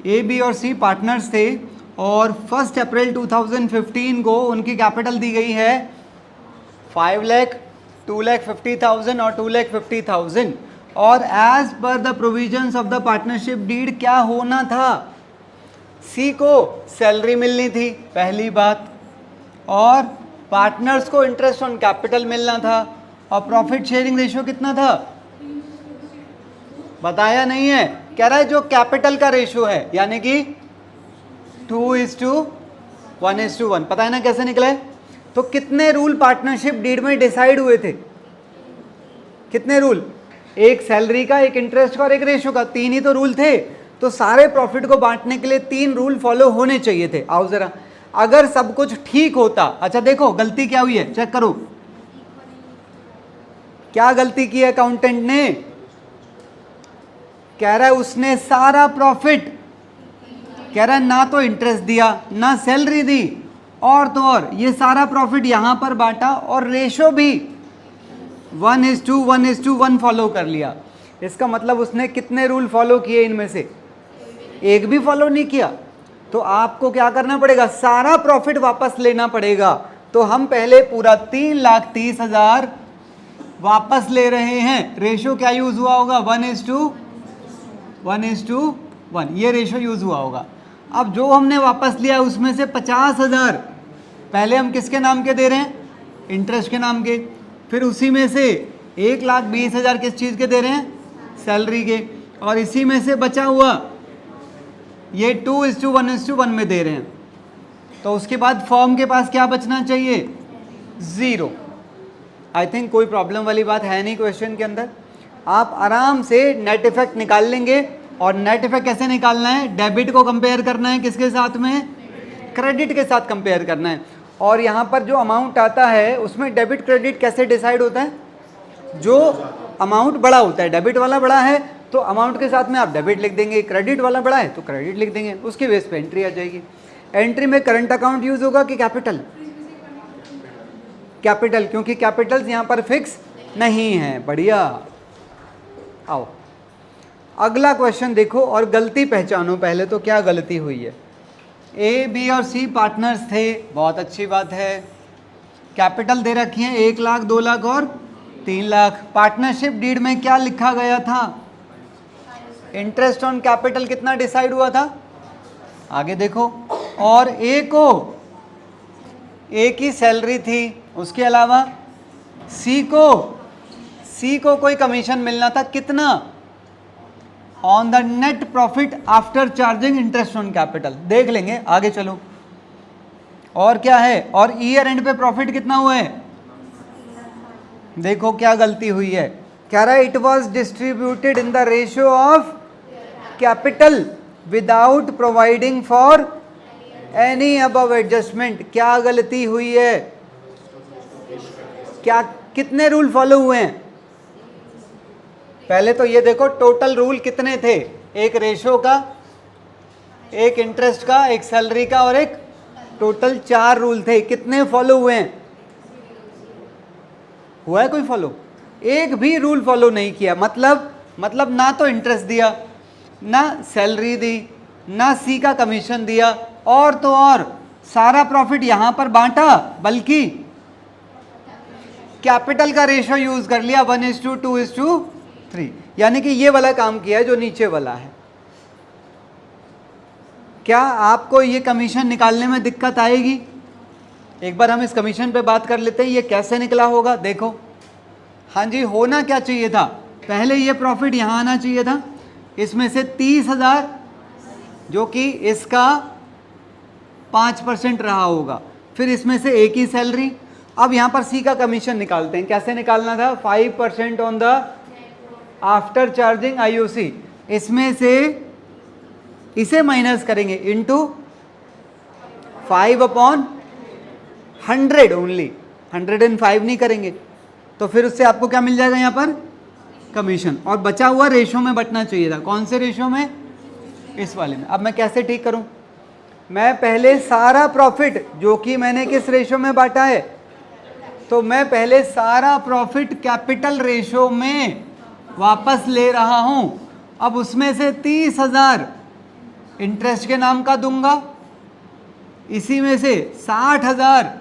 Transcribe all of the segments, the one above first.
A B और सी partners थे और 1 अप्रैल 2015 को उनकी कैपिटल दी गई है 5 लाख, 2,50,000 और 2,50,000 और as per the provisions of the partnership deed क्या होना था? सी को सैलरी मिलनी थी पहली बात, और पार्टनर्स को इंटरेस्ट ऑन कैपिटल मिलना था, और प्रॉफिट शेयरिंग रेशियो कितना था? बताया नहीं है, कह रहा है जो कैपिटल का रेशियो है, यानी कि 2:1:1। पता है ना कैसे निकले? तो कितने रूल पार्टनरशिप डीड में डिसाइड हुए थे? कितने रूल? एक सैलरी का, एक इंटरेस्ट का और एक रेशियो का, 3 ही तो रूल थे। तो सारे प्रॉफिट को बांटने के लिए 3 रूल फॉलो होने चाहिए थे। आओ जरा, अगर सब कुछ ठीक होता। अच्छा देखो गलती क्या हुई है, चेक करो क्या गलती की है अकाउंटेंट ने। कह रहा है उसने सारा प्रॉफिट, कह रहा है ना तो इंटरेस्ट दिया ना सैलरी दी, और तो और ये सारा प्रॉफिट यहां पर बांटा और रेशो भी 1:1:1 फॉलो कर लिया। इसका मतलब उसने कितने रूल फॉलो किए? इनमें से एक भी फॉलो नहीं किया। तो आपको क्या करना पड़ेगा? सारा प्रॉफिट वापस लेना पड़ेगा। तो हम पहले पूरा 3,30,000 वापस ले रहे हैं। रेशो क्या यूज हुआ होगा? 1:1:1, ये रेशो यूज हुआ होगा। अब जो हमने वापस लिया उसमें से 50,000 पहले हम किसके नाम के दे रहे हैं? इंटरेस्ट के नाम के। फिर उसी में से 1,20,000 किस चीज़ के दे रहे हैं? सैलरी के। और इसी में से बचा हुआ ये 2:1:1 में दे रहे हैं। तो उसके बाद फर्म के पास क्या बचना चाहिए? 0। आई थिंक कोई प्रॉब्लम वाली बात है नहीं क्वेश्चन के अंदर। आप आराम से नेट इफेक्ट निकाल लेंगे। और नेट इफेक्ट कैसे निकालना है? डेबिट को कंपेयर करना है किसके साथ में? क्रेडिट के साथ कंपेयर करना है। और यहाँ पर जो अमाउंट आता है उसमें डेबिट क्रेडिट कैसे डिसाइड होता है? जो अमाउंट बड़ा होता है, डेबिट वाला बड़ा है तो अमाउंट के साथ में आप डेबिट लिख देंगे, क्रेडिट वाला बड़ा है तो क्रेडिट लिख देंगे, उसके बेस पे एंट्री आ जाएगी। एंट्री में करंट अकाउंट यूज होगा कि कैपिटल? कैपिटल, क्योंकि कैपिटल्स यहाँ पर फिक्स नहीं है। बढ़िया। आओ अगला क्वेश्चन देखो और गलती पहचानो पहले। तो क्या गलती हुई है? ए बी और सी पार्टनर्स थे, बहुत अच्छी बात है। कैपिटल दे रखी है 1 लाख, 2 लाख और 3 लाख। पार्टनरशिप डीड में क्या लिखा गया था? इंटरेस्ट ऑन कैपिटल कितना डिसाइड हुआ था? आगे देखो। और ए को, ए की सैलरी थी, उसके अलावा सी को कोई कमीशन मिलना था। कितना? On the net profit after charging interest on capital. देख लेंगे आगे, चलो। और क्या है? और ईयर एंड पे प्रॉफिट कितना हुआ है? देखो क्या गलती हुई है। कह रहा है it was distributed in the ratio of capital without providing for any above adjustment. क्या गलती हुई है? क्या कितने रूल फॉलो हुए हैं? पहले तो ये देखो टोटल रूल कितने थे? एक रेशो का, एक इंटरेस्ट का, एक सैलरी का और एक, टोटल 4 रूल थे। कितने फॉलो हुए हैं? हुआ है कोई फॉलो? एक भी रूल फॉलो नहीं किया। मतलब ना तो इंटरेस्ट दिया, ना सैलरी दी, ना सी का कमीशन दिया, और तो और सारा प्रॉफिट यहां पर बांटा, बल्कि कैपिटल का रेशो यूज कर लिया 1:2:3। यानी कि ये वाला काम किया है जो नीचे वाला है। क्या आपको ये कमीशन निकालने में दिक्कत आएगी? एक बार हम इस कमीशन पे बात कर लेते हैं, ये कैसे निकला होगा। देखो, हाँ जी, होना क्या चाहिए था? पहले ये प्रॉफिट यहाँ आना चाहिए था, इसमें से 30,000 जो कि इसका 5% रहा होगा, फिर इसमें से एक ही सैलरी। अब यहाँ पर सी का कमीशन निकालते हैं। कैसे निकालना था? 5% on the after charging IOC. इसमें से इसे माइनस करेंगे इनटू 5/100 ओनली, 105 नहीं करेंगे। तो फिर उससे आपको क्या मिल जाएगा यहाँ पर? कमीशन। और बचा हुआ रेशो में बटना चाहिए था। कौन से रेशो में? इस वाले में। अब मैं कैसे ठीक करूं? मैं पहले सारा प्रॉफिट जो कि मैंने किस रेशो में बांटा है, तो मैं पहले सारा प्रॉफिट कैपिटल रेशो में वापस ले रहा हूं। अब उसमें से 30,000 इंटरेस्ट के नाम का दूंगा, इसी में से 60,000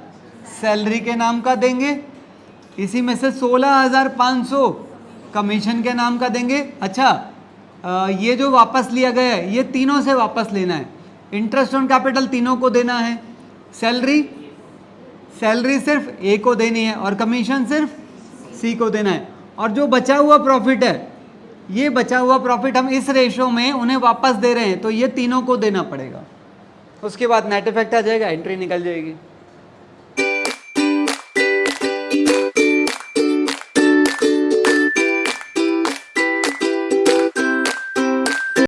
सैलरी के नाम का देंगे, इसी में से 16,500 कमीशन के नाम का देंगे। अच्छा, ये जो वापस लिया गया है ये तीनों से वापस लेना है। इंटरेस्ट ऑन कैपिटल तीनों को देना है, सैलरी सिर्फ ए को देनी है और कमीशन सिर्फ सी को देना है। और जो बचा हुआ प्रॉफिट है, ये बचा हुआ प्रॉफिट हम इस रेशो में उन्हें वापस दे रहे हैं, तो ये तीनों को देना पड़ेगा। उसके बाद नेट इफेक्ट आ जाएगा, एंट्री निकल जाएगी।